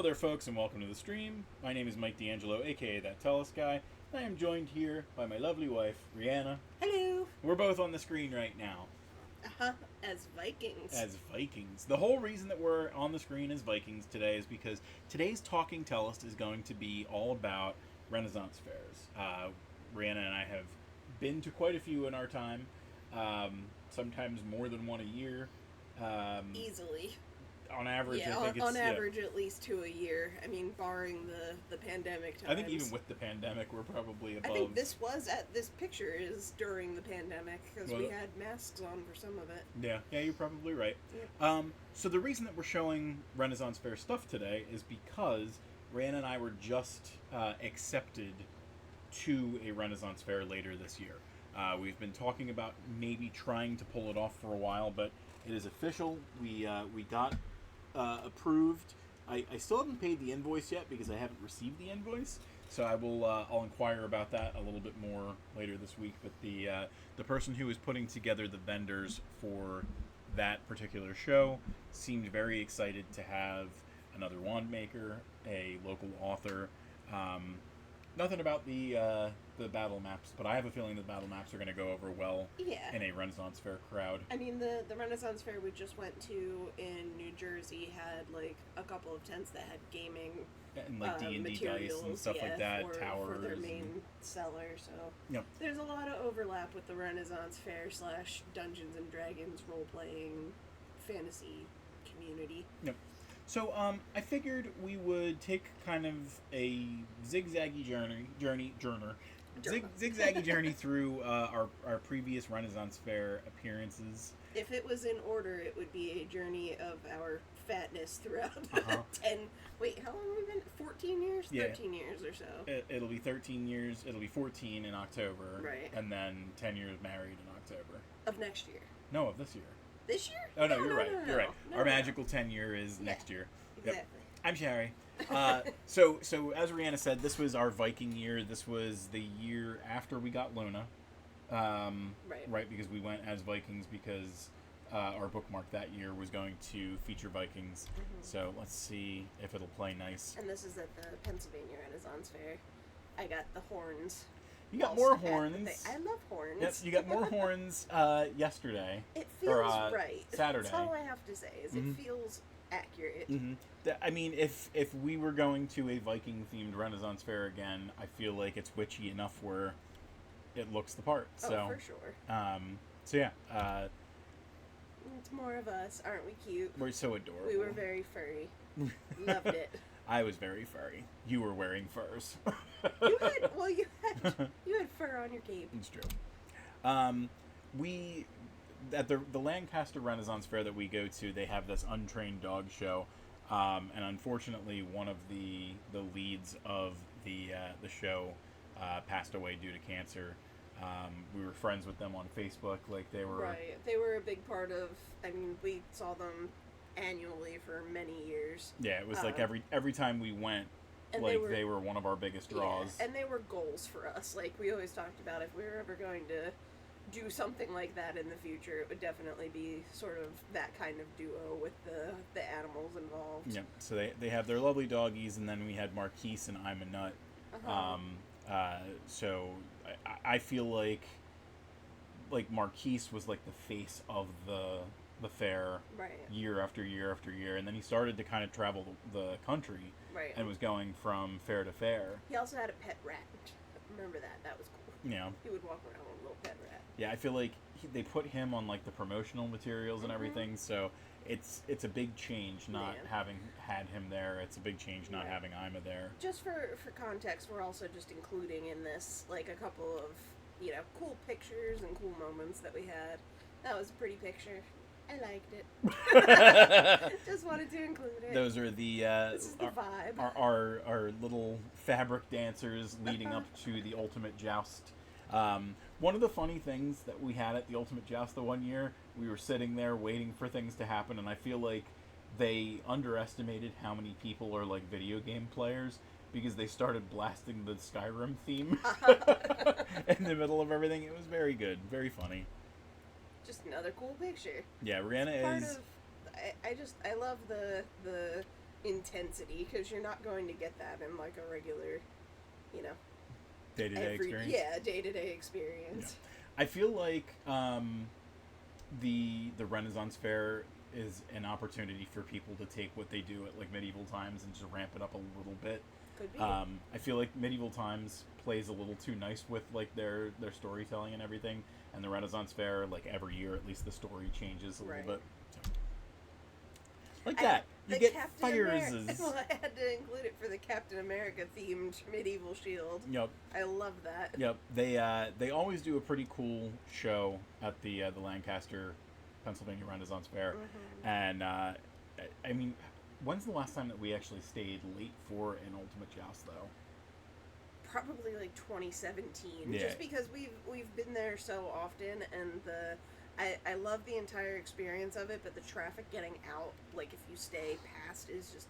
Hello there, folks, and welcome to the stream. My name is Mike D'Angelo, aka that Tellest guy. I am joined here by my lovely wife, Rihanna. Hello. We're both on the screen right now. As Vikings. As Vikings. The whole reason that we're on the screen as Vikings today is because today's Talking Tellest is going to be all about Renaissance fairs. Rihanna and I have been to quite a few in our time, sometimes more than one a year. Easily. On average, yeah, I think it's... on average, at least 2 a year. I mean, barring the pandemic times. I think even with the pandemic, we're probably above... I think this picture is during the pandemic, because we had masks on for some of it. Yeah, you're probably right. Yep. So the reason that we're showing Renaissance Fair stuff today is because Rand and I were just accepted to a Renaissance Fair later this year. We've been talking about maybe trying to pull it off for a while, but it is official. We got approved. I still haven't paid the invoice yet because I haven't received the invoice. So I'll inquire about that a little bit more later this week. But the person who is putting together the vendors for that particular show seemed very excited to have another wand maker, a local author. Nothing about the battle maps, but I have a feeling the battle maps are going to go over well in a Renaissance Fair crowd. I mean, the Renaissance Fair we just went to in New Jersey had, like, a couple of tents that had gaming and, like, D&D dice and stuff like that, towers. For their main seller, so... Yep. There's a lot of overlap with the Renaissance Fair / Dungeons & Dragons role-playing fantasy community. Yep. So, I figured we would take kind of a zigzaggy journey through our previous Renaissance Fair appearances. If it was in order, it would be a journey of our fatness throughout 10... Wait, how long have we been? 14 years? Yeah. 13 years or so. It'll be 13 years. It'll be 14 in October. Right. And then 10 years married in October. Of next year. No, of this year. This year? Oh, no, you're right. No, You're right. No, Our magical 10 year is next year. Exactly. Yep. I'm Sherry. So as Rihanna said, this was our Viking year. This was the year after we got Luna. Right, because we went as Vikings because our bookmark that year was going to feature Vikings. Mm-hmm. So let's see if it'll play nice. And this is at the Pennsylvania Renaissance Fair. I got the horns. You got more horns. I love horns. Yes, you got more horns yesterday. It feels right. Saturday. That's all I have to say, is it feels accurate. Mm-hmm. I mean, if we were going to a Viking-themed Renaissance Fair again, I feel like it's witchy enough where it looks the part. So, for sure. So yeah. It's more of us. Aren't we cute? We're so adorable. We were very furry. Loved it. I was very furry. You were wearing furs. You had fur on your cape. It's true. We at the Lancaster Renaissance Fair that we go to, they have this untrained dog show, and unfortunately, one of the leads of the show passed away due to cancer. We were friends with them on Facebook. Like they were right. They were a big part of. I mean, we saw them annually for many years. Yeah, it was like every time we went. And like they were one of our biggest draws. Yeah, and they were goals for us. Like we always talked about, if we were ever going to do something like that in the future, it would definitely be sort of that kind of duo with the animals involved. Yeah. So they have their lovely doggies, and then we had Marquise and I'm a Nut. So I feel like Marquise was like the face of the fair year after year after year, and then he started to kind of travel the country and was going from fair to fair. He also had a pet rat. Remember that? That was cool. Yeah. He would walk around with a little pet rat. Yeah, I feel like they put him on like the promotional materials and everything, so it's a big change not having had him there. It's a big change not having Ima there. Just for context, we're also just including in this like a couple of cool pictures and cool moments that we had. That was a pretty picture. I liked it. Just wanted to include it. Those are the this is the vibe. Our little fabric dancers leading up to the Ultimate Joust. One of the funny things that we had at the Ultimate Joust the one year, we were sitting there waiting for things to happen, and I feel like they underestimated how many people are like video game players because they started blasting the Skyrim theme in the middle of everything. It was very good, very funny. Just another cool picture. Yeah, Rihanna is. I love the intensity, because you're not going to get that in like a regular, you know, day-to-day experience. Yeah, day-to-day experience. Yeah. I feel like the Renaissance Fair is an opportunity for people to take what they do at like medieval times and just ramp it up a little bit. Could be. I feel like medieval times plays a little too nice with like their storytelling and everything, and the Renaissance Fair, like every year at least the story changes a little bit. So. Like that. You get fires. Well, I had to include it for the Captain America themed medieval shield. Yep. I love that. Yep. They always do a pretty cool show at the Lancaster, Pennsylvania Renaissance Fair, and I mean, when's the last time that we actually stayed late for an Ultimate Joust though? Probably like 2017. Yeah. Just because we've been there so often, and I love the entire experience of it, but the traffic getting out, like if you stay past, is just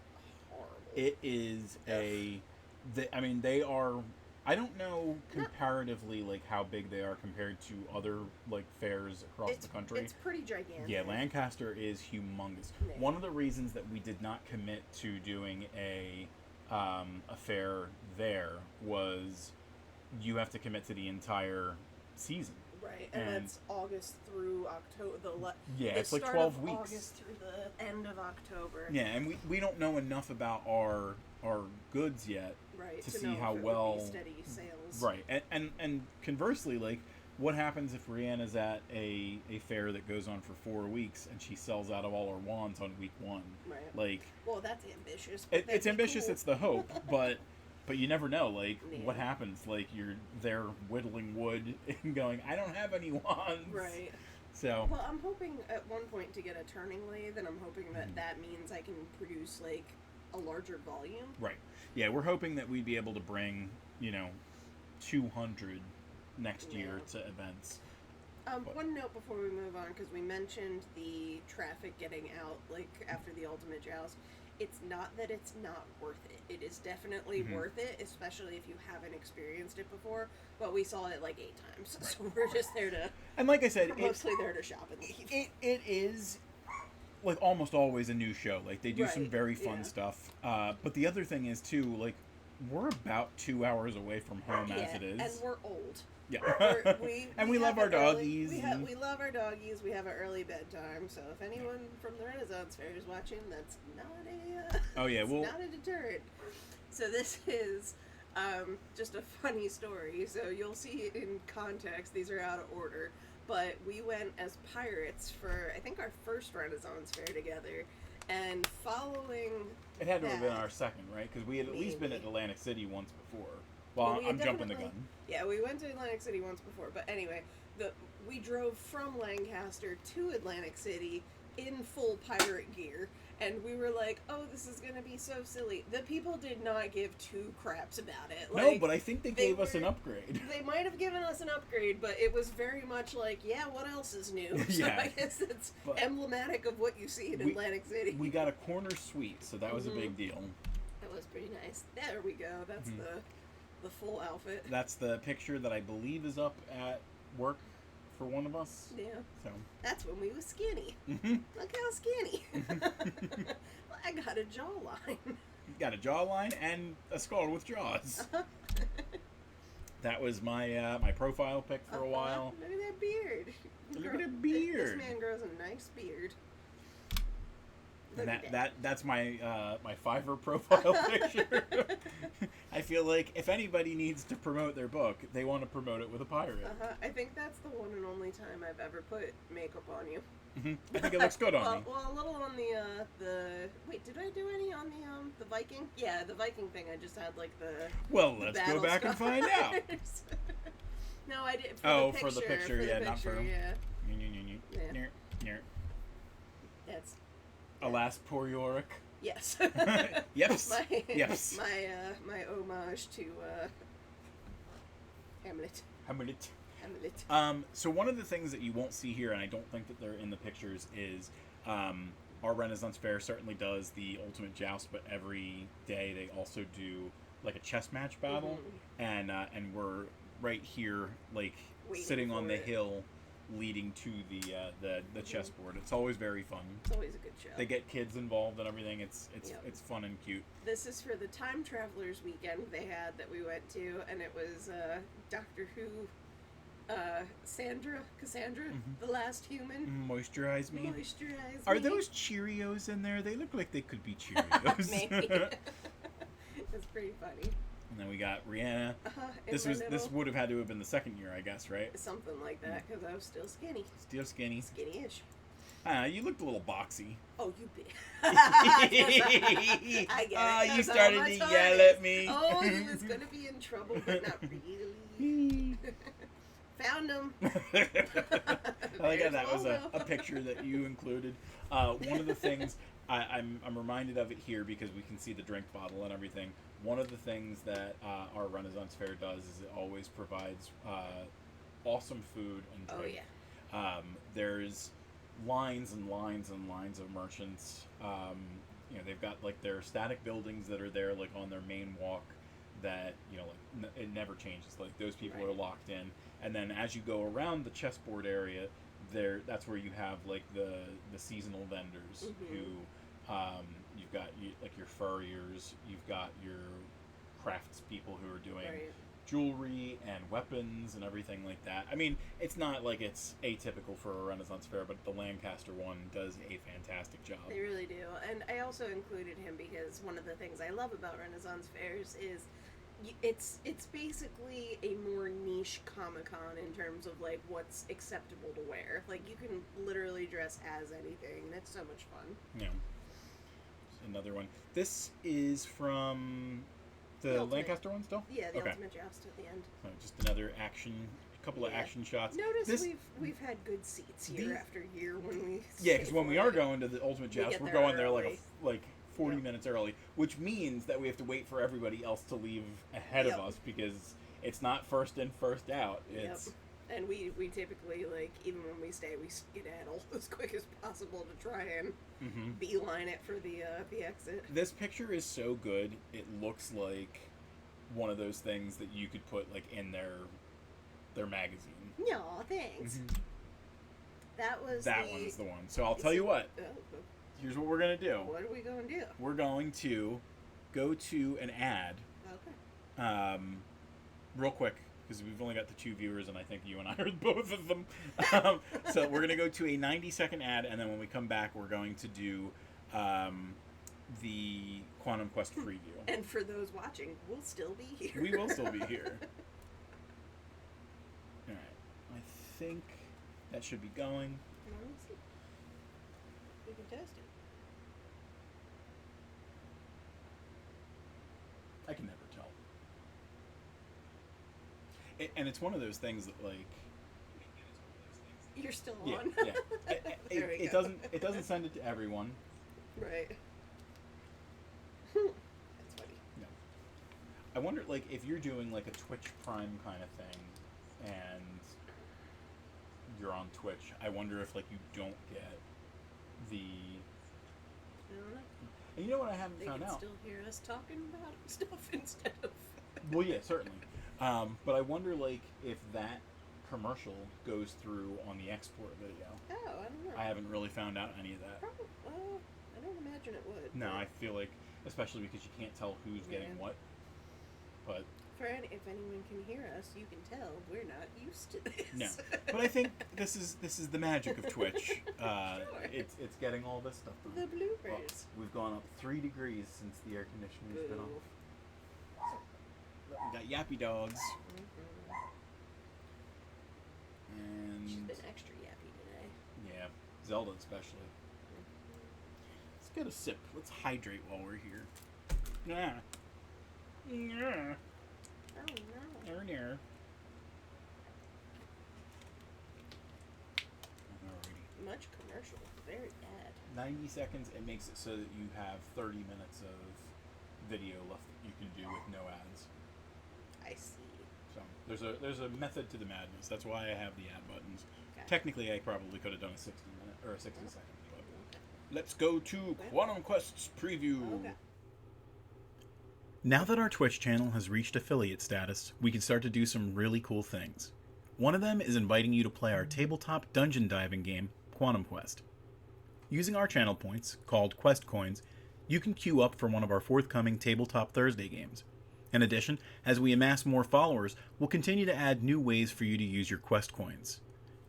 horrible. It is they are. I don't know comparatively like how big they are compared to other like fairs across the country. It's pretty gigantic. Yeah, Lancaster is humongous. Yeah. One of the reasons that we did not commit to doing a fair there was you have to commit to the entire season. Right, and that's August through October. It's like 12 weeks. August through the end of October. Yeah, and we don't know enough about our goods yet, right, to see know how well steady sales. Right, and conversely, like, what happens if Rihanna's at a fair that goes on for 4 weeks and she sells out of all her wands on week 1? Right. Like, well, that's ambitious. It's ambitious. Cool. It's the hope, but you never know. Like, yeah. What happens? Like, you're there whittling wood and going, I don't have any wands. Right. So. Well, I'm hoping at one point to get a turning lathe, and I'm hoping that means I can produce like a larger volume. Right. Yeah, we're hoping that we'd be able to bring 200 next year to events. One note before we move on, because we mentioned the traffic getting out like after the Ultimate Joust. It's not that it's not worth it. It is definitely worth it, especially if you haven't experienced it before. But we saw it like 8 times, so we're just there to. And like I said, we're mostly there to shop and leave. It is like almost always a new show. Like they do some very fun stuff. But the other thing is too, like we're about 2 hours away from home as it is, and we're old. Yeah, we love our doggies. We love our doggies. We have an early bedtime, so if anyone from the Renaissance Fair is watching, that's not not a deterrent. So this is just a funny story. So you'll see it in context. These are out of order, but we went as pirates for I think our first Renaissance Fair together, and following. It had to have been our second, right? Because we had at least been at Atlantic City once before. Well, I'm jumping the gun. Yeah, we went to Atlantic City once before, but anyway, we drove from Lancaster to Atlantic City in full pirate gear, and we were like, oh, this is going to be so silly. The people did not give 2 craps about it. No, but I think they gave us an upgrade. They might have given us an upgrade, but it was very much like, yeah, what else is new? So I guess it's emblematic of what you see in Atlantic City. We got a corner suite, so that was a big deal. That was pretty nice. There we go. That's the full outfit. That's the picture that I believe is up at work for one of us. Yeah. So that's when we was skinny. Look how skinny. I got a jawline. You got a jawline and a skull with jaws. That was my my profile pic for a while. Look at that beard. Look at that beard. This man grows a nice beard. And that's my my Fiverr profile picture. I feel like if anybody needs to promote their book, they want to promote it with a pirate. I think that's the one and only time I've ever put makeup on you. I think it looks good on me. Well, a little on the wait. Did I do any on the Viking? Yeah, the Viking thing. I just had like the. Well, let's go back and find out. No, I did. For the picture, yeah, not for. Yeah. That's. Alas, poor Yorick. Yes. Yes. Yes. My homage to Hamlet. So one of the things that you won't see here, and I don't think that they're in the pictures, is our Renaissance Fair certainly does the Ultimate Joust, but every day they also do like a chess match battle, and we're right here, like waiting sitting on the hill, leading to the chessboard. It's always very fun. It's always a good show. They get kids involved and everything. It's fun and cute. This is for the Time Travelers weekend they had that we went to, and it was Doctor Who, Cassandra, the last human. Moisturize me. Moisturize Are me. those Cheerios in there? They look like they could be Cheerios. Maybe. It's pretty funny. And then we got Rihanna. This would have had to have been the second year, I guess, right? Something like that, because I was still skinny. Still skinny. Skinny-ish. You looked a little boxy. Oh, you bitch. I get it. You started to yell at me. Oh, he was going to be in trouble, but not really. Found him. I like how that was a picture that you included. One of the things, I'm reminded of it here because we can see the drink bottle and everything. One of the things that our Renaissance Fair does is it always provides awesome food and drink. Oh, yeah. There's lines and lines and lines of merchants. They've got like their static buildings that are there like on their main walk that, it never changes. Like those people are locked in. And then as you go around the chessboard area, that's where you have like the seasonal vendors who you've got your furriers, you've got your crafts people who are doing jewelry and weapons and everything like that. I mean, it's not like it's atypical for a Renaissance Fair, but the Lancaster one does a fantastic job. They really do. And I also included him because one of the things I love about Renaissance Fairs is it's basically a more niche Comic-Con in terms of like what's acceptable to wear. Like you can literally dress as anything. That's so much fun. Yeah. Another one. This is from the Lancaster one still? Yeah, the Ultimate Joust at the end. Just another a couple of action shots. Notice we've had good seats year after year when we. Yeah, because when we are going to the Ultimate Joust, we're going there like 40 minutes early, which means that we have to wait for everybody else to leave ahead of us because it's not first in, first out. It's and we typically, like, even when we stay, we skedaddle as quick as possible to try and beeline it for the exit. This picture is so good. It looks like one of those things that you could put like in their magazine. No, thanks. That one's the one. So I'll tell you what. Here's what we're gonna do. What are we gonna do? We're going to go to an ad. Okay. Real quick, because we've only got the 2 viewers, and I think you and I heard both of them. So we're gonna go to a 90-second ad, and then when we come back, we're going to do the Quantum Quest preview. And for those watching, we'll still be here. We will still be here. All right. I think that should be going. Let's see. We can test it. I can never tell. And it's one of those things that, like, you're still yeah, on. Yeah. It doesn't send it to everyone. Right. That's funny. No. I wonder, like, if you're doing like a Twitch Prime kind of thing, and you're on Twitch, I wonder if like you don't get the. I don't know. And you know what I haven't found out? They can still hear us talking about stuff instead of. Well, yeah, certainly. But I wonder, like, if that commercial goes through on the export video. Oh, I don't know. I haven't really found out any of that. Probably. Well, I don't imagine it would. No, I feel like, especially because you can't tell who's getting what. But if anyone can hear us, you can tell we're not used to this. no, but I think this is the magic of Twitch. Sure. It's getting all this stuff done. The bloopers. Well, we've gone up 3 degrees since the air conditioner's been off. We got yappy dogs. And she's been extra yappy today. Yeah, Zelda especially. Let's get a sip. Let's hydrate while we're here. Yeah. Yeah. Oh no. Alrighty. 'Much commercial. Very bad. 90 seconds. It makes it so that you have 30 minutes of video left that you can do with no ads. I see. So there's a method to the madness. That's why I have the ad buttons. Okay. Technically, I probably could have done a 60-minute or a 60-second. But let's go to Quantum Quest's preview. Okay. Now that our Twitch channel has reached affiliate status, we can start to do some really cool things. One of them is inviting you to play our tabletop dungeon diving game, Quantum Quest. Using our channel points, called Quest Coins, you can queue up for one of our forthcoming Tabletop Thursday games. In addition, as we amass more followers, we'll continue to add new ways for you to use your Quest Coins.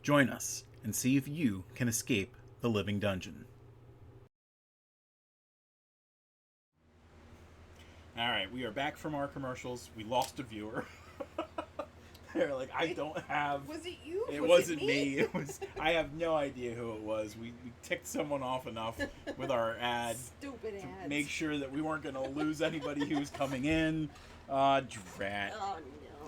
Join us and see if you can escape the living dungeon. Alright, we are back from our commercials. We lost a viewer. They're like, I don't have... Was it you? It wasn't me. It was. I have no idea who it was. We ticked someone off enough with our ad Stupid to ads. make sure that we weren't going to lose anybody who was coming in. Drat. Oh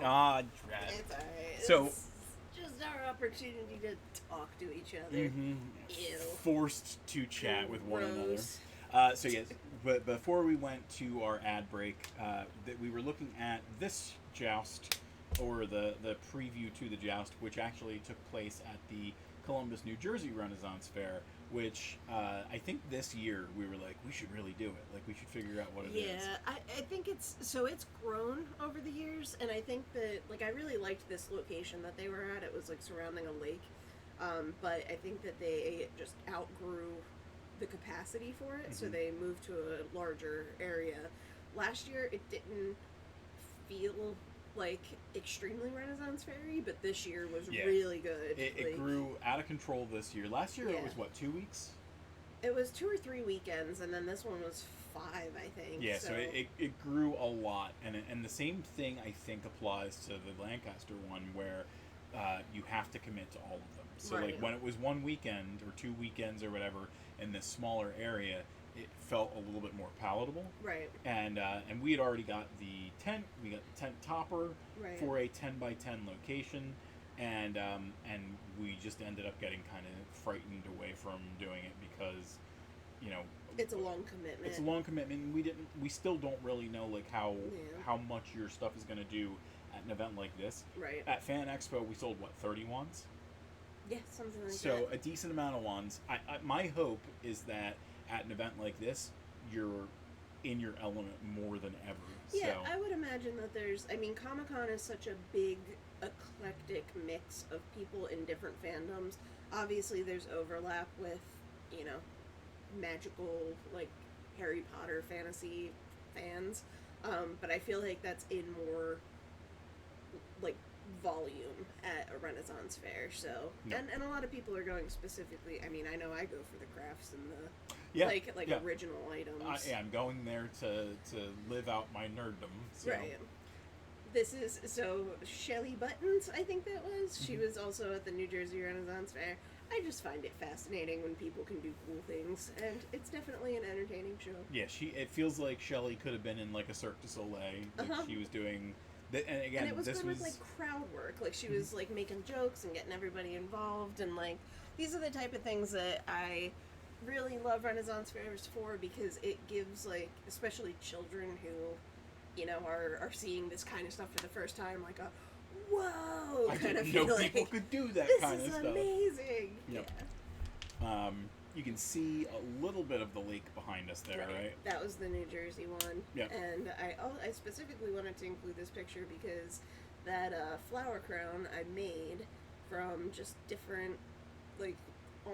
no. Drat. It's alright. So- It's just our opportunity to talk to each other. Mm-hmm. Ew. Forced to chat with one Gross. another. So yes, but before we went to our ad break, that we were looking at this joust, or the preview to the joust, which actually took place at the Columbus, New Jersey Renaissance Fair, which I think this year we were like, we should really do it. Like, we should figure out what it is. Yeah, I think it's grown over the years, and I think that, like, I really liked this location that they were at. It was, like, surrounding a lake, but I think that they just outgrew the capacity for it, so they moved to a larger area. Last year, it didn't feel like extremely Renaissance Fairy, but this year was really good. It grew out of control this year. Last year it was what, 2 weeks? It was 2 or 3 weekends, and then this one was 5, I think. Yeah, so it grew a lot, and the same thing I think applies to the Lancaster one, where you have to commit to all of them. So like when it was 1 weekend or 2 weekends or whatever in this smaller area, it felt a little bit more palatable. Right. And we had already got the tent. We got the tent topper for a 10x10 location, and we just ended up getting kind of frightened away from doing it because, you know, it's a long commitment. It's a long commitment. And we still don't really know like how much your stuff is going to do at an event like this. Right. At Fan Expo, we sold what, 30 wands? Yeah, something like that. So a decent amount of wands. My hope is that at an event like this, you're in your element more than ever. Yeah, so. I would imagine that Comic-Con is such a big, eclectic mix of people in different fandoms. Obviously, there's overlap with, you know, magical, like, Harry Potter fantasy fans, but I feel like that's in more, like, volume at a Renaissance fair, so and a lot of people are going specifically. I mean, I know I go for the crafts and the original items. I'm going there to live out my nerddom. So. Right. This is Shelly Buttons, I think that was. She was also at the New Jersey Renaissance Fair. I just find it fascinating when people can do cool things, and it's definitely an entertaining show. Yeah, it feels like Shelly could have been in like a Cirque du Soleil. Like she was doing. And again, and it was good with like crowd work. Like she was like making jokes and getting everybody involved, and like these are the type of things that I really love Renaissance fairs for, because it gives, like, especially children who, you know, are seeing this kind of stuff for the first time, like a whoa kind of feeling. People could do that kind of stuff. This is amazing. Yep. Yeah. You can see a little bit of the lake behind us there, right? That was the New Jersey one. Yeah. And I specifically wanted to include this picture because that flower crown I made from just different, like,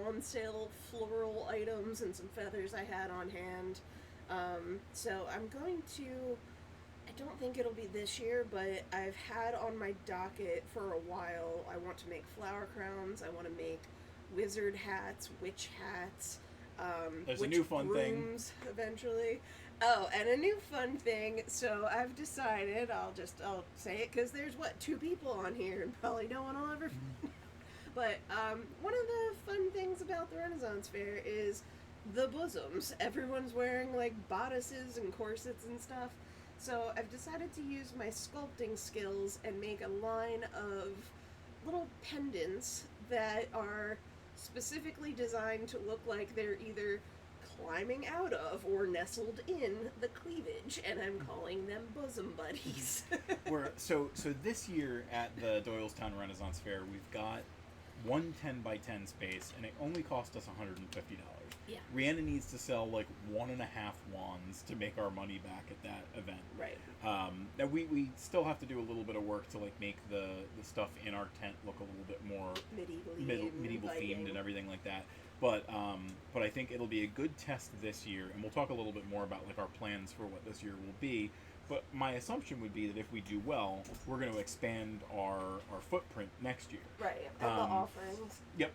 on sale floral items and some feathers I had on hand. So I'm going to, I don't think it'll be this year, but I've had on my docket for a while, I want to make flower crowns, I want to make wizard hats, witch hats, there's a new fun thing eventually. Oh, and a new fun thing. So I've decided, I'll say it because there's 2 people on here and probably no one will ever. But one of the fun things about the Renaissance Fair is the bosoms. Everyone's wearing like bodices and corsets and stuff. So I've decided to use my sculpting skills and make a line of little pendants that are specifically designed to look like they're either climbing out of or nestled in the cleavage, and I'm calling them bosom buddies. So this year at the Doylestown Renaissance Fair, we've got one 10x10 space, and it only cost us $150. Yeah. Rhiannon needs to sell like 1.5 wands to make our money back at that event. Right. Now we still have to do a little bit of work to like make the stuff in our tent look a little bit more medieval themed and everything like that. But I think it'll be a good test this year, and we'll talk a little bit more about like our plans for what this year will be. But my assumption would be that if we do well, we're going to expand our footprint next year. Right, and the offerings. Yep.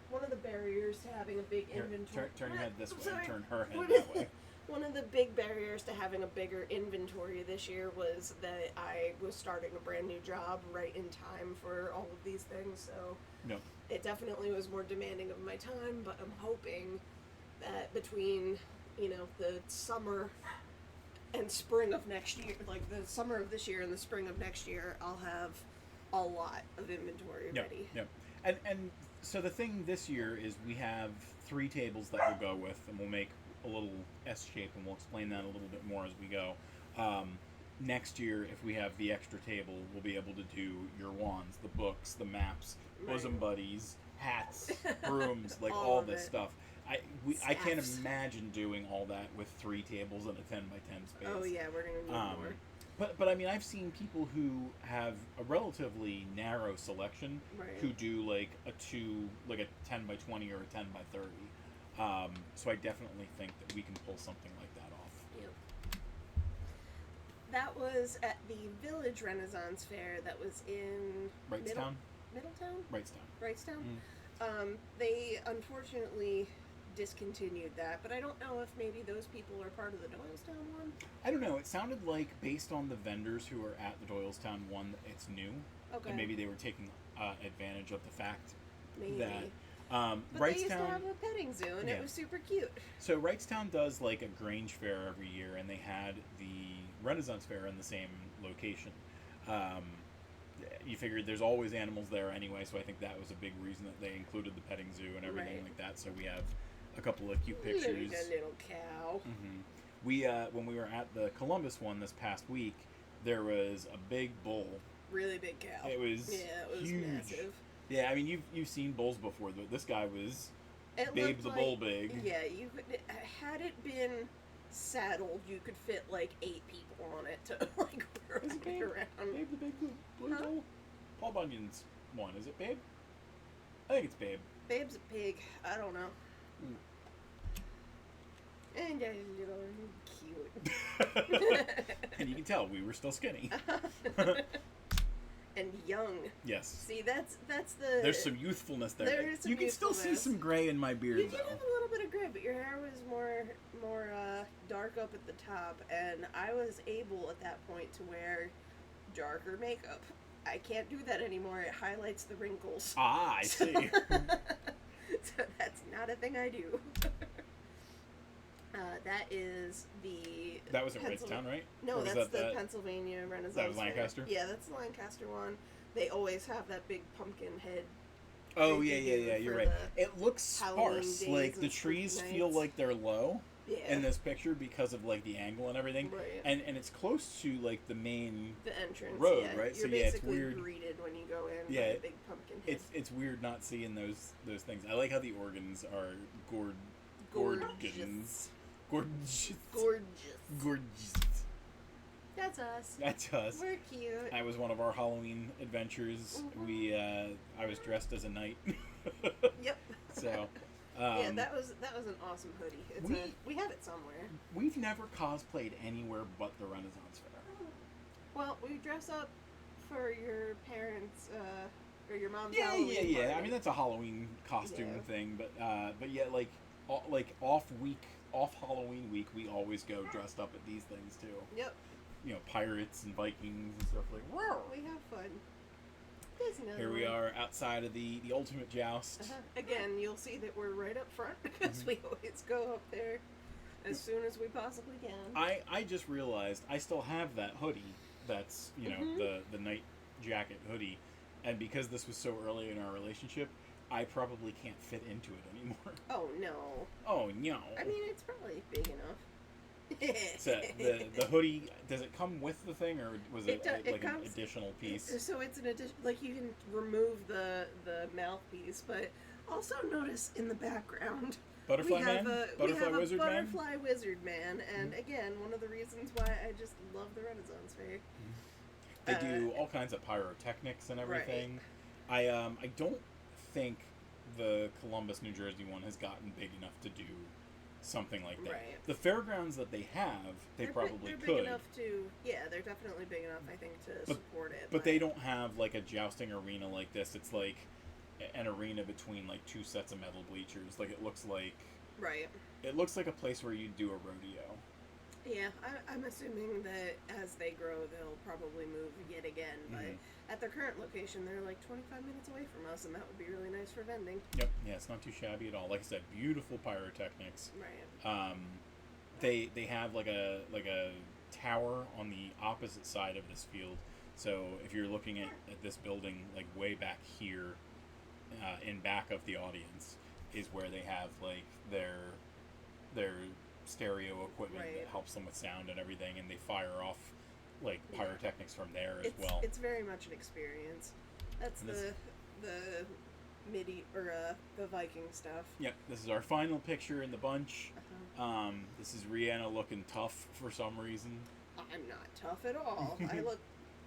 One of the barriers to having a big inventory. Turn your head this way. Sorry. Turn her head that way. One of the big barriers to having a bigger inventory this year was that I was starting a brand new job right in time for all of these things. So no. It definitely was more demanding of my time. But I'm hoping that between the summer and spring of next year, like the summer of this year and the spring of next year, I'll have a lot of inventory ready. Yep. And so the thing this year is we have 3 tables that we'll go with, and we'll make a little S shape, and we'll explain that a little bit more as we go. Next year, if we have the extra table, we'll be able to do your wands, the books, the maps, bosom buddies, hats, brooms, like all this stuff. I can't imagine doing all that with 3 tables and a 10 by 10 space. Oh yeah, we're gonna need more. But I mean, I've seen people who have a relatively narrow selection who do like a 10 by 20 or a 10 by 30. So I definitely think that we can pull something like that off. Yep. That was at the Village Renaissance Fair. That was in Wrightstown. Middletown. Wrightstown. They unfortunately discontinued that, but I don't know if maybe those people are part of the Doylestown one. I don't know. It sounded like, based on the vendors who are at the Doylestown one, it's new. Okay. And maybe they were taking advantage of the fact that but Wrightstown, they used to have a petting zoo, and it was super cute. So Wrightstown does like a Grange fair every year, and they had the Renaissance Fair in the same location. You figured there's always animals there anyway, so I think that was a big reason that they included the petting zoo and everything like that. So we have a couple of cute pictures. A little cow. Mm-hmm. We when we were at the Columbus one this past week, there was a big bull. Really big cow. It was huge. Massive. Yeah, I mean you've seen bulls before. This guy was Babe the bull big. Yeah, you could had it been saddled, you could fit like 8 people on it to like ride around. Babe the big blue bull. Paul Bunyan's one. Is it Babe? I think it's Babe. Babe's a pig. I don't know. And cute. And you can tell we were still skinny. And young. Yes. See, that's the. There's some youthfulness there. There is some you can still see some gray in my beard. You did have a little bit of gray, but your hair was more dark up at the top, and I was able at that point to wear darker makeup. I can't do that anymore. It highlights the wrinkles. Ah, I see. So that's not a thing I do. That is the... That was in Wrightstown, right? No, that's the Pennsylvania Renaissance That was Lancaster? Fair. Yeah, that's the Lancaster one. They always have that big pumpkin head. Oh, yeah, you're right. It looks sparse. Like, the trees feel like they're low in this picture because of, like, the angle and everything. Right. And it's close to, like, the main entrance road, right? You're basically greeted when you go in by a big pumpkin head. It's weird not seeing those things. I like how the organs are gorgeous. That's us. We're cute. That was one of our Halloween adventures. Mm-hmm. I was dressed as a knight. Yep. So. Yeah, that was an awesome hoodie. We have it somewhere. We've never cosplayed anywhere but the Renaissance Fair. Well, we dress up for your parents' or your mom's Halloween party. I mean, that's a Halloween costume thing, but yeah, like off Halloween week, we always go dressed up at these things too. Yep. You know, pirates and Vikings and stuff like. Whoa. We have fun. Here we are outside of the ultimate joust. Again, you'll see that we're right up front because we always go up there as soon as we possibly can. I just realized I still have that hoodie. That's the night jacket hoodie, and because this was so early in our relationship, I probably can't fit into it anymore. Oh no. Oh no. I mean, it's probably big enough. So the hoodie, does it come with the thing, or was it an additional piece? So it's an addition, like you can remove the mouthpiece, but also notice in the background Butterfly we Man? have a Butterfly Wizard Man? Butterfly Wizard Man, and again, one of the reasons why I just love the Renaissance Fair. They do all kinds of pyrotechnics and everything. Right. I don't think the Columbus, New Jersey one has gotten big enough to do something like that. Right. The fairgrounds that they have, they're probably they're could. Big enough to, yeah, they're definitely big enough, I think, to support it. But they don't have like a jousting arena like this. It's like an arena between like two sets of metal bleachers. Like it looks like. Right. It looks like a place where you do a rodeo. Yeah, I'm assuming that as they grow, they'll probably move yet again. But at their current location, they're like 25 minutes away from us, and that would be really nice for vending. Yep. Yeah, it's not too shabby at all. Like I said, beautiful pyrotechnics. Right. They have like a tower on the opposite side of this field. So if you're looking at this building, like way back here, in back of the audience, is where they have like their stereo equipment that helps them with sound and everything, and they fire off like pyrotechnics from there as well. It's very much an experience. That's the MIDI or the Viking stuff. Yep, this is our final picture in the bunch. This is Rihanna looking tough for some reason. I'm not tough at all.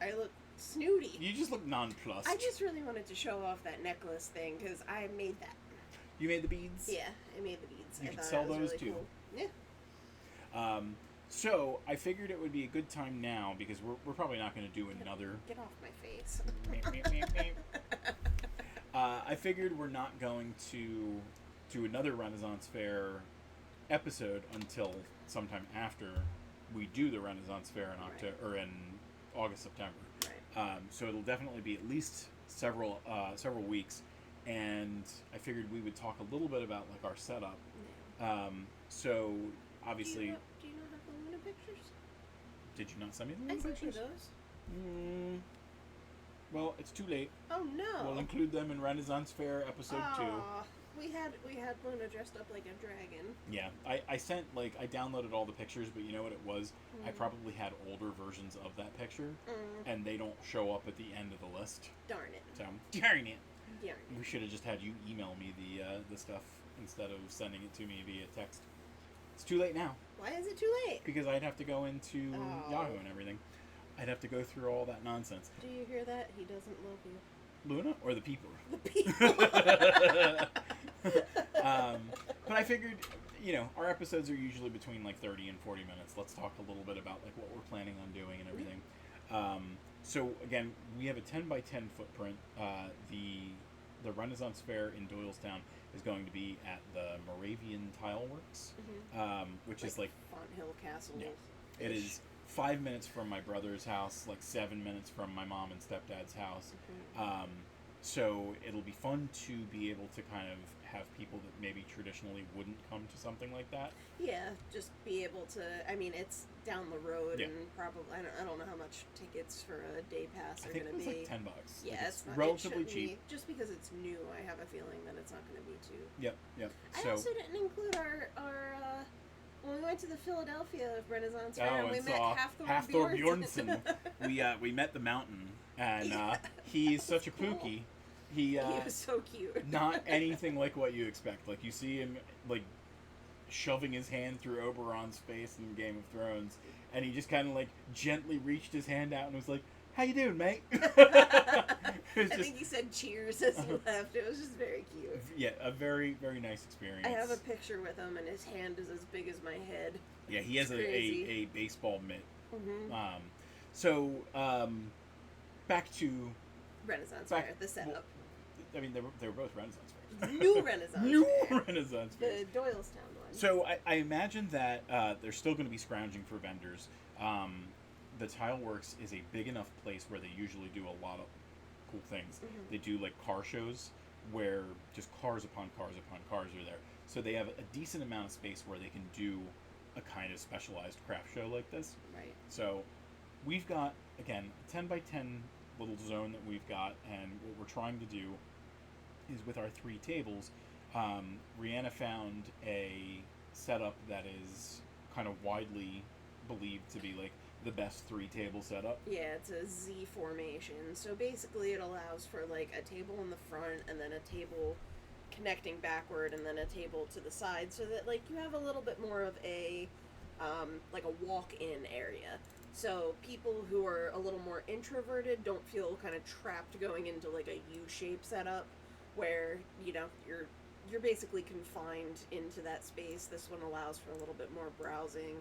I look snooty. You just look nonplussed. I just really wanted to show off that necklace thing because I made that. You made the beads? Yeah, I made the beads. You could sell those really too. Cool. Yeah. So I figured it would be a good time now because we're probably not going to do another. Get off my face. I figured we're not going to do another Renaissance Fair episode until sometime after we do the Renaissance Fair in October or in August, September. Right. So it'll definitely be at least several weeks, and I figured we would talk a little bit about like our setup. Yeah. So obviously, do you not have the Luna pictures? Did you not send me the Luna I sent you pictures? those. Well, it's too late. Oh no. We'll include them in Renaissance Fair episode 2. We had Luna dressed up like a dragon. Yeah, I sent I downloaded all the pictures, but you know what it was? I probably had older versions of that picture, and they don't show up at the end of the list. Darn it. So darn it. Darn it. We should have just had you email me the stuff instead of sending it to me via text. It's too late now. People. Why is it too late? Because I'd have to go into Yahoo and everything. I'd have to go through all that nonsense. Do you hear that? He doesn't love you. Luna or the people? The people. But I figured, our episodes are usually between 30 and 40 minutes. Let's talk a little bit about what we're planning on doing and everything. So again, we have a 10 by 10 footprint. The Renaissance Fair in Doylestown is going to be at the Moravian Tile Works, which is Fonthill Castle. Yeah, it is 5 minutes from my brother's house, 7 minutes from my mom and stepdad's house. So it'll be fun to be able to kind of have people that maybe traditionally wouldn't come to something like that. Yeah, just be able to. I mean, it's down the road, Yeah. and probably I don't know how much tickets for a day pass are going to be. I think it was $10. Yeah, it's not, relatively it cheap. Just because it's new, I have a feeling that it's not going to be too. Yep. I also didn't include our when we went to the Philadelphia Renaissance Fair, and we met Hafthor Bjornsson. We met the mountain, and he's such a pookie. He was so cute. Not anything like what you expect. You see him shoving his hand through Oberon's face in Game of Thrones, and he just kind of gently reached his hand out and was like, "How you doing, mate?" I think he said cheers as he left. It was just very cute. Yeah, a very, very nice experience. I have a picture with him, and his hand is as big as my head. Yeah, he has a baseball mitt. Mm-hmm. So back to Renaissance Fair, the setup. Well, I mean, they were both Renaissance fairs. New Renaissance Fair. Renaissance fairs. The Doylestown one. So I imagine that they're still going to be scrounging for vendors. The Tile Works is a big enough place where they usually do a lot of cool things. They do car shows where just cars upon cars upon cars are there. So they have a decent amount of space where they can do a kind of specialized craft show like this. Right. So we've got, again, a 10 by 10 little zone that we've got, and what we're trying to do is with our 3 tables, Rihanna found a setup that is kind of widely believed to be the best 3-table setup. Yeah, it's a Z formation. So basically it allows for a table in the front and then a table connecting backward, and then a table to the side, so that like you have a little bit more of a like a walk-in area. So people who are a little more introverted don't feel kind of trapped going into like a U-shaped setup where, you know, you're basically confined into that space. This one allows for a little bit more browsing.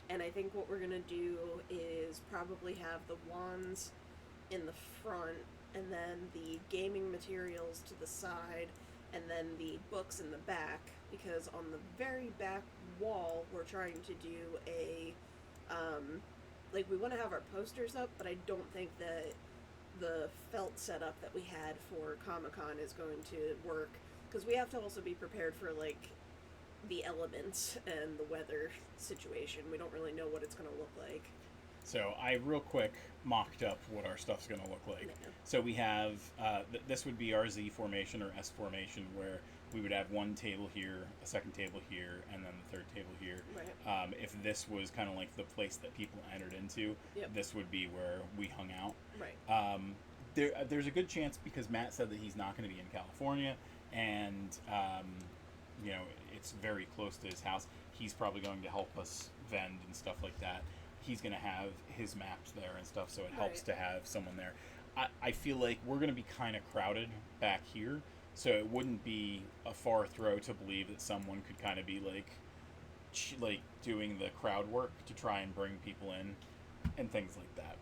And I think what we're going to do is probably have the wands in the front, and then the gaming materials to the side, and then the books in the back, because on the very back wall we're trying to do a like, we want to have our posters up, but I don't think that the felt setup that we had for Comic-Con is going to work, because we have to also be prepared for like the elements and the weather situation. We don't really know what it's going to look like. So I real quick mocked up what our stuff's going to look like. Yeah. So we have, this would be our Z formation or S formation, where we would have one table here, a second table here, and then the third table here. Right. If this was kind of like the place that people entered into, Yep. this would be where we hung out. Right. There's a good chance, because Matt said that he's not going to be in California, and you know, it's very close to his house. He's probably going to help us vend and stuff like that. He's going to have his maps there and stuff, so it helps to have someone there. I feel like we're going to be kind of crowded back here, so it wouldn't be a far throw to believe that someone could kind of be like doing the crowd work to try and bring people in and things like that.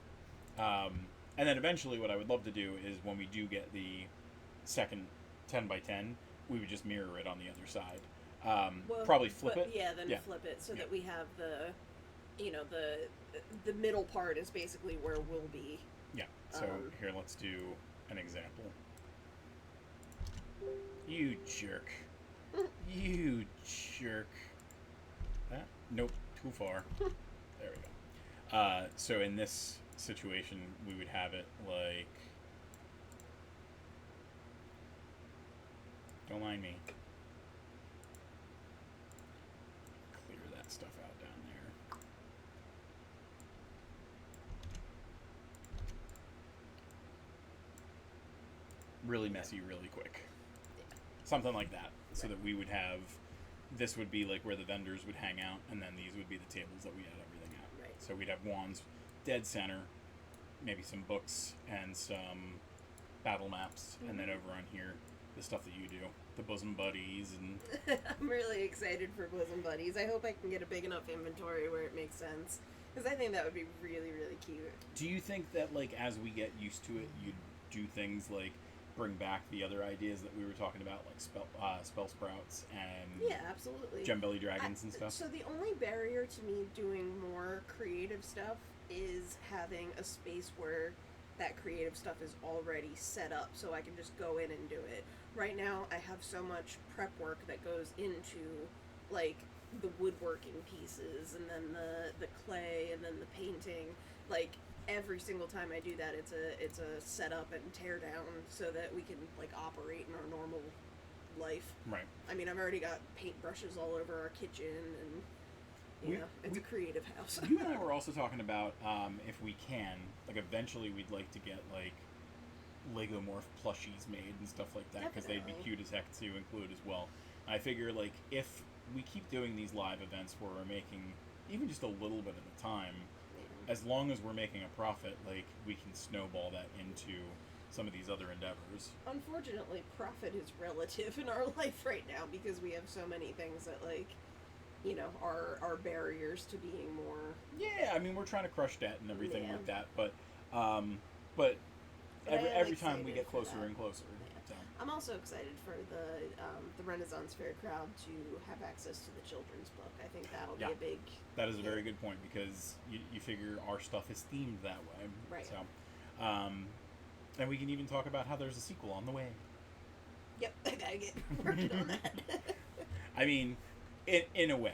And then eventually what I would love to do is, when we do get the second 10 by 10, we would just mirror it on the other side. Probably flip it. Yeah, then flip it so that we have the, you know, the middle part is basically where we'll be. Yeah. So here, let's do an example. You jerk. You jerk. That? Nope. Too far. There we go. So in this situation, we would have it like... Don't mind me. Clear that stuff out down there. Really messy, really quick. Something like that. So that we would have... This would be like where the vendors would hang out, and then these would be the tables that we had everything at. Right. So we'd have wands dead center, maybe some books and some battle maps, and then over on here, the stuff that you do, the bosom buddies, and I'm really excited for bosom buddies. I hope I can get a big enough inventory where it makes sense, because I think that would be really, really cute. Do you think that, like, as we get used to it, you'd do things like bring back the other ideas that we were talking about, like spell sprouts and Yeah, absolutely. gem-belly dragons and stuff? So the only barrier to me doing more creative stuff is having a space where that creative stuff is already set up, so I can just go in and do it. Right now, I have so much prep work that goes into, like, the woodworking pieces, and then the clay, and then the painting. Like, every single time I do that, it's a setup and tear down so that we can, like, operate in our normal life. Right. I mean, I've already got paintbrushes all over our kitchen, and you know, it's a creative house. You and I were also talking about, if we can, like, eventually we'd like to get, like, Lego Morph plushies made and stuff like that, because they'd be cute as heck to include as well. I figure, like, if we keep doing these live events where we're making even just a little bit at a time, as long as we're making a profit, like, we can snowball that into some of these other endeavors. Unfortunately, profit is relative in our life right now, because we have so many things that, like, you know, are barriers to being more... Yeah, I mean, we're trying to crush debt and everything like that, but every time we get closer and closer. So. I'm also excited for the Renaissance Fair crowd to have access to the children's book. I think that'll be a big... That is a very good point, because you figure our stuff is themed that way. Right. So, and we can even talk about how there's a sequel on the way. Yep, I gotta get working on that. I mean, in a way,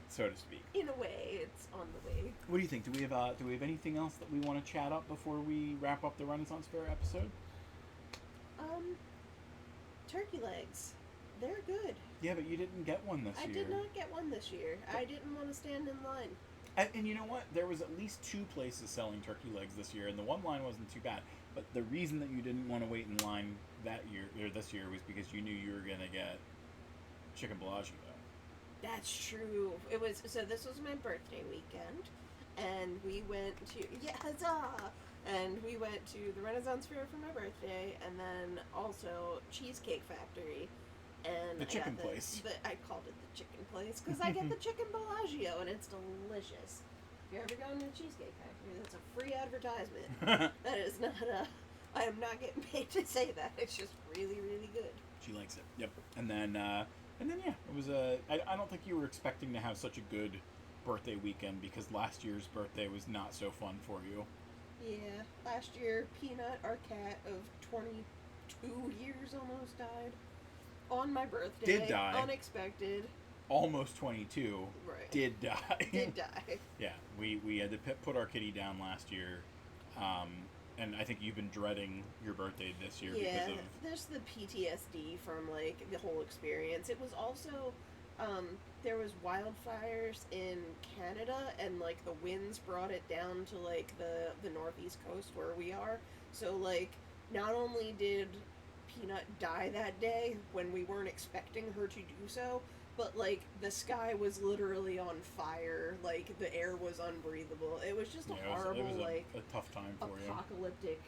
so to speak. In a way, it's on the way. What do you think? Do we have anything else that we want to chat up before we wrap up the Renaissance Fair episode? Turkey legs. They're good. Yeah, but you didn't get one this year. I did not get one this year. I didn't want to stand in line. And you know what? There was at least 2 places selling turkey legs this year, and the one line wasn't too bad. But the reason that you didn't want to wait in line that year or this year was because you knew you were gonna get chicken Bellagio. That's true. It was so. This was my birthday weekend, and we went to huzzah! And we went to the Renaissance Fair for my birthday, and then also Cheesecake Factory. And The I chicken got place. I called it the chicken place because I get the chicken Bellagio, and it's delicious. If you're ever going to the Cheesecake Factory, that's a free advertisement. That is not a. I am not getting paid to say that. It's just really, really good. She likes it. Yep. And then yeah, it was I don't think you were expecting to have such a good birthday weekend because last year's birthday was not so fun for you. Yeah, last year Peanut, our cat of 22 years, almost died on my birthday. Did die. Unexpected. Almost 22. Right. Did die. Did die. Yeah, we had to put our kitty down last year, and I think you've been dreading your birthday this year because of there's the PTSD from like the whole experience. It was also there was wildfires in Canada, and like the winds brought it down to like the northeast coast where we are. So like not only did Peanut die that day when we weren't expecting her to do so, but like the sky was literally on fire, like the air was unbreathable. It was just a horrible, it was like a tough time for you. Apocalyptic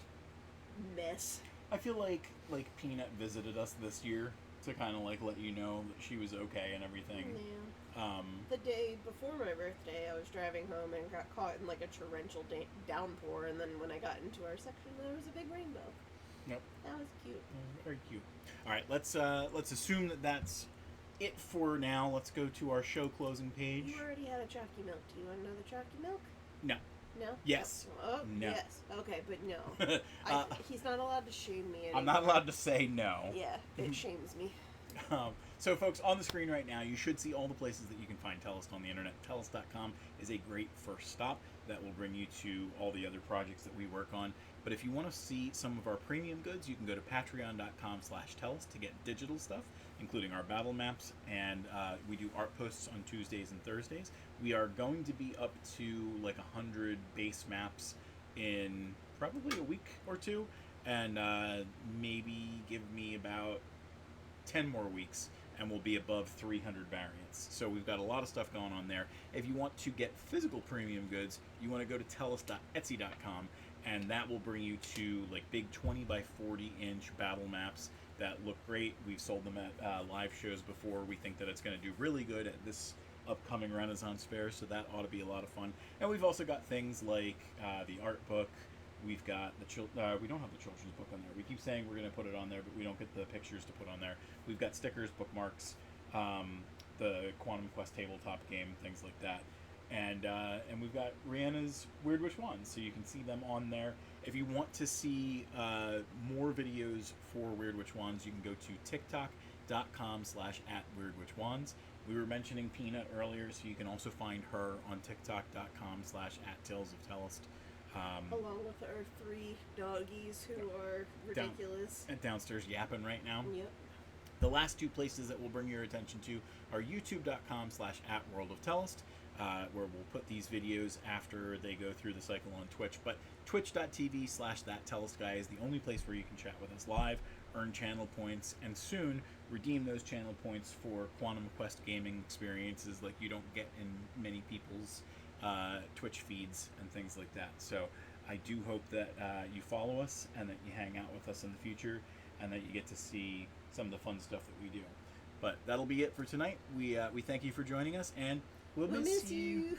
mess. I feel like Peanut visited us this year to kind of like let you know that she was okay and everything. Yeah. The day before my birthday, I was driving home and got caught in like a torrential downpour, and then when I got into our section, there was a big rainbow. Yep. That was cute. Very cute. All right, let's assume that that's it for now. Let's go to our show closing page. You already had a chalky milk. Do you want another chalky milk? No. No? Yes. Oh, No. yes. Okay, but no. He's not allowed to shame me anymore. I'm not allowed to say no. Yeah, it shames me. So, folks, on the screen right now, you should see all the places that you can find Tellest on the internet. Tellest.com is a great first stop that will bring you to all the other projects that we work on. But if you want to see some of our premium goods, you can go to patreon.com/Tellest to get digital stuff, including our battle maps, and we do art posts on Tuesdays and Thursdays. We are going to be up to like 100 base maps in probably a week or two, and maybe give me about 10 more weeks and we'll be above 300 variants. So we've got a lot of stuff going on there. If you want to get physical premium goods, you want to go to tellest.etsy.com, and that will bring you to like big 20 by 40 inch battle maps that look great. We've sold them at live shows before. We think that it's going to do really good at this upcoming Renaissance Fair, so that ought to be a lot of fun. And we've also got things like the art book. We've got the we don't have the children's book on there. We keep saying we're going to put it on there, but we don't get the pictures to put on there. We've got stickers, bookmarks, the Quantum Quest tabletop game, things like that. And we've got Rihanna's Weird Witch Wands, so you can see them on there. If you want to see more videos for Weird Witch Wands, you can go to tiktok.com/@WeirdWitchWands. We were mentioning Peanut earlier, so you can also find her on tiktok.com/@TalesOfTellest. Along with our 3 doggies who are ridiculous. And downstairs yapping right now. Yep. The last 2 places that we'll bring your attention to are youtube.com/@WorldOfTellest, where we'll put these videos after they go through the cycle on Twitch. But twitch.tv/ThatTellestGuy is the only place where you can chat with us live, earn channel points, and soon redeem those channel points for Quantum Quest gaming experiences like you don't get in many people's Twitch feeds and things like that. So I do hope that you follow us and that you hang out with us in the future and that you get to see some of the fun stuff that we do. But that'll be it for tonight. We thank you for joining us, and we'll miss you.